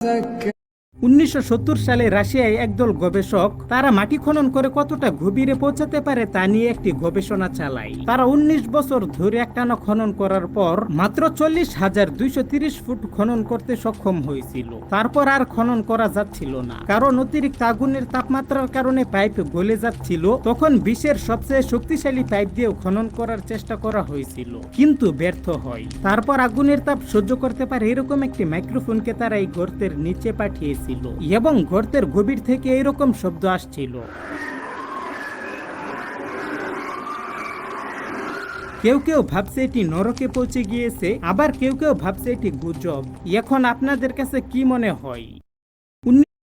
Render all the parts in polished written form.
1970 সালে রাশিয়ায় একদল গবেষক তারা মাটি খনন করে কতটা গভীরে পৌঁছাতে পারে তা নিয়ে একটি গবেষণা চালায়। তারা 19 বছর ধরে একটানা খনন করার পর মাত্র 40,230 ফুট খনন করতে সক্ষম হয়েছিল। তারপর আর খনন করা যাচ্ছিল না, কারণ অতিরিক্ত আগুনের তাপমাত্রার কারণে পাইপ গলে যাচ্ছিল। তখন বিশ্বের সবচেয়ে শক্তিশালী পাইপ দিয়ে খনন করার চেষ্টা করা হয়েছিল, কিন্তু ব্যর্থ হয়। তারপর আগুনের তাপ সহ্য করতে পারে এরকম একটি মাইক্রোফোনকে তারা এই গর্তের নিচে পাঠিয়েছিল এবং গর্তের গভীর থেকে এরকম শব্দ আসছিল। কেউ কেউ ভাবছে এটি নরকে পৌঁছে গিয়েছে, আবার কেউ কেউ ভাবছে এটি গুজব। এখন আপনাদের কাছে কি মনে হয়?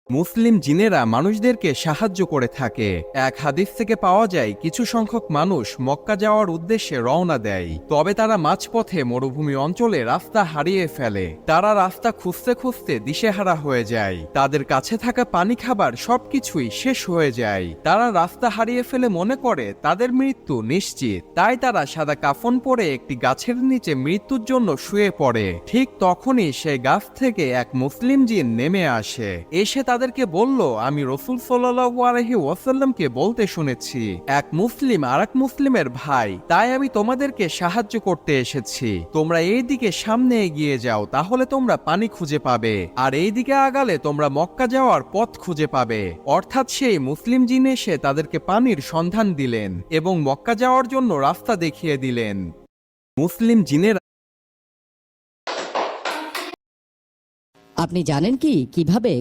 মুসলিম জিনেরা মানুষদেরকে সাহায্য করে থাকে। এক হাদিস থেকে পাওয়া যায় কিছু সংখ্যক মানুষ মক্কা যাওয়ার উদ্দেশ্যে রওনা দেয়, তবে তারা মাঝপথে মরুভূমি অঞ্চলে রাস্তা হারিয়ে ফেলে। তারা রাস্তা খুঁজতে খুঁজতে দিশেহারা হয়ে যায়, তাদের কাছে থাকা পানি খাবার সবকিছুই শেষ হয়ে যায়। তারা রাস্তা হারিয়ে ফেলে মনে করে তাদের মৃত্যু নিশ্চিত, তাই তারা সাদা কাফন পরে একটি গাছের নিচে মৃত্যুর জন্য শুয়ে পড়ে। ঠিক তখনই সেই গাছ থেকে এক মুসলিম জিন নেমে আসে, এসে তাদেরকে বলল, আমি রাসূল সাল্লাল্লাহু আলাইহি ওয়াসাল্লামকে বলতে শুনেছি এক মুসলিম আরেক মুসলিমের ভাই, তাই আমি তোমাদেরকে সাহায্য করতে এসেছি। তোমরা এই দিকে সামনে এগিয়ে যাও, তাহলে তোমরা পানি খুঁজে পাবে, আর এই দিকে আগালে তোমরা মক্কা যাওয়ার পথ খুঁজে পাবে। অর্থাৎ সেই মুসলিম জিন এসে তাদেরকে পানির সন্ধান দিলেন এবং মক্কা যাওয়ার জন্য রাস্তা দেখিয়ে দিলেন। মুসলিম জিনের আপনি জানেন কি কিভাবে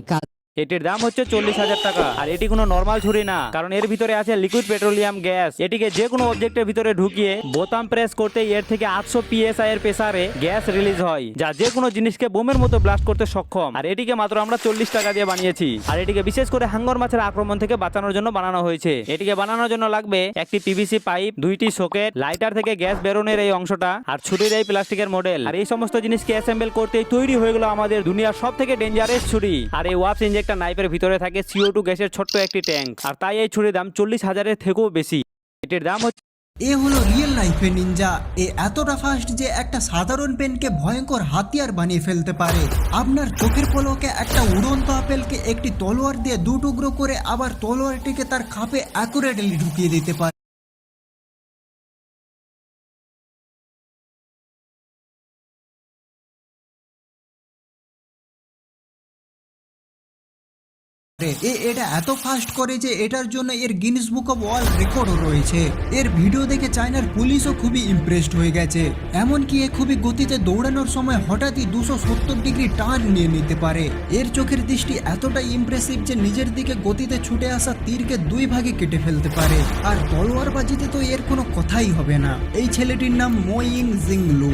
এটির দাম হচ্ছে 40,000 টাকা। আর এটি কোনো নর্মাল ছুরি না, কারণ এর ভিতরে আছে লিকুইড পেট্রোলিয়াম গ্যাস। এটিকে যে কোনো অবজেক্টের ভিতরে ঢুকিয়ে বোতাম প্রেস করতে এর থেকে 800 PSI এর প্রেসারে গ্যাস রিলিজ হয়, যা যে কোনো জিনিসকে বোমের মতো ব্লাস্ট করতে সক্ষম। আর এটিকে মাত্র আমরা 40 টাকা দিয়ে বানিয়েছি। আর এটিকে বিশেষ করে হাঙ্গর মাছের আক্রমণ থেকে বাঁচানোর জন্য বানানো হয়েছে। এটিকে বানানোর জন্য লাগবে একটি PVC পাইপ, 2টি সকেট, লাইটার থেকে গ্যাস বেরোনোর এই অংশটা, আর ছুরির এই প্লাস্টিকের মডেল। আর এই সমস্ত জিনিসকে অ্যাসেম্বল করতেই তৈরি হয়ে গেল আমাদের দুনিয়ার সব থেকে ডেঞ্জারাস ছুরি। আর এই ওয়াপস ইনজেক্টর নাইফের ভিতরে থাকে CO2 গ্যাসের ছোট্ট একটি ট্যাঙ্ক। আর তাই এই ছুরির দাম 40,000-এর থেকেও বেশি। এটির দাম হচ্ছে এ হলো রিয়েল লাইফে নিনজা। এ এতটা ফাস্ট যে একটা সাধারণ পেনকে ভয়ঙ্কর হাতিয়ার বানিয়ে ফেলতে পারে। আপনার চোখের পলকে একটা উড়ন্ত আপেলকে একটি তলোয়ার দিয়ে 2 টুকরো করে আবার তলোয়ারটিকে তার খাপে অ্যাকুরেটলি ঢুকিয়ে দিতে পারে। এটা এত ফাস্ট করে যে এটার জন্য এর গিনেস বুক অফ ওয়ার্ল্ড রেকর্ডও রয়েছে। এর ভিডিও দেখে চায়নার পুলিশও খুবই ইমপ্রেসড হয়ে গেছে। এমনকি এ খুবই গতিতে দৌড়ানোর সময় হঠাৎই 270 ডিগ্রি টার্ন নিয়ে নিতে পারে। এর চোখের দৃষ্টি এতটাই ইমপ্রেসিভ যে নিজের দিকে গতিতে ছুটে আসা তীরকে 2 ভাগে কেটে ফেলতে পারে। আর তলোয়ারবাজিতে তো এর কোনো কথাই হবে না। এই ছেলেটির নাম মো ইং জিংলু।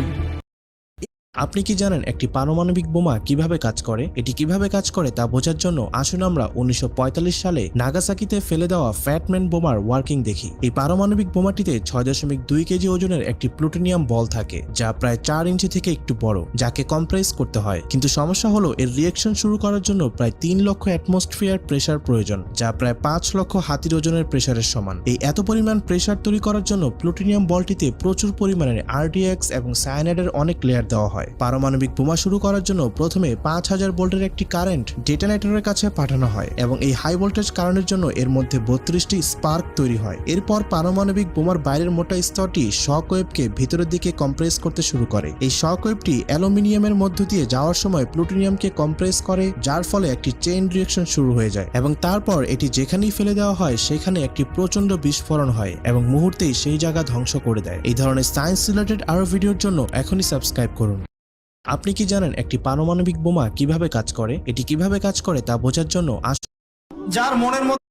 আপনি কি জানেন একটি পারমাণবিক বোমা কিভাবে কাজ করে? এটি কিভাবে কাজ করে তা বোঝার জন্য আসুন আমরা 1945 সালে নাগাসাকিতে ফেলে দেওয়া ফ্যাটম্যান বোমার ওয়ার্কিং দেখি। এই পারমাণবিক বোমাটিতে 6.2 কেজি ওজনের একটি প্লুটোনিয়াম বল থাকে, যা প্রায় 4 ইঞ্চি থেকে একটু বড়, যাকে কম্প্রেস করতে হয়। কিন্তু সমস্যা হলো এর রিঅ্যাকশন শুরু করার জন্য প্রায় 3 লক্ষ অ্যাটমসফিয়ার প্রেসার প্রয়োজন, যা প্রায় 5 লক্ষ হাতির ওজনের প্রেসারের সমান। এই এত পরিমাণ প্রেসার তৈরি করার জন্য প্লুটোনিয়াম বলটিতে প্রচুর পরিমাণে RDX এবং সায়ানাইডের অনেক লেয়ার দেওয়া হয়। পারমাণবিক বোমা শুরু করার জন্য প্রথমে 5000 ভোল্টের একটি কারেন্ট ডেটোনেটরের কাছে পাঠানো হয় এবং এই হাই ভোল্টেজ কারেন্টের জন্য এর মধ্যে 32টি স্পার্ক তৈরি হয়। এরপর পারমাণবিক বোমার বাইরের মোটা স্তরটি শক ওয়েভকে ভিতরের দিকে কম্প্রেস করতে শুরু করে। এই শক ওয়েভটি অ্যালুমিনিয়ামের মধ্য দিয়ে যাওয়ার সময় প্লুটোনিয়ামকে কম্প্রেস করে, যার ফলে একটি চেইন রিঅ্যাকশন শুরু হয়ে যায় এবং তারপর এটি যেখানেই ফেলে দেওয়া হয় সেখানে একটি প্রচন্ড বিস্ফোরণ হয় এবং মুহূর্তেই সেই জায়গা ধ্বংস করে দেয়। এই ধরনের সায়েন্স রিলেটেড আরো ভিডিওর জন্য এখনই সাবস্ক্রাইব করুন। আপনি কি জানেন একটি পারমাণবিক বোমা কিভাবে কাজ করে? এটি কিভাবে কাজ করে তা বোঝার জন্য যার মনের মধ্যে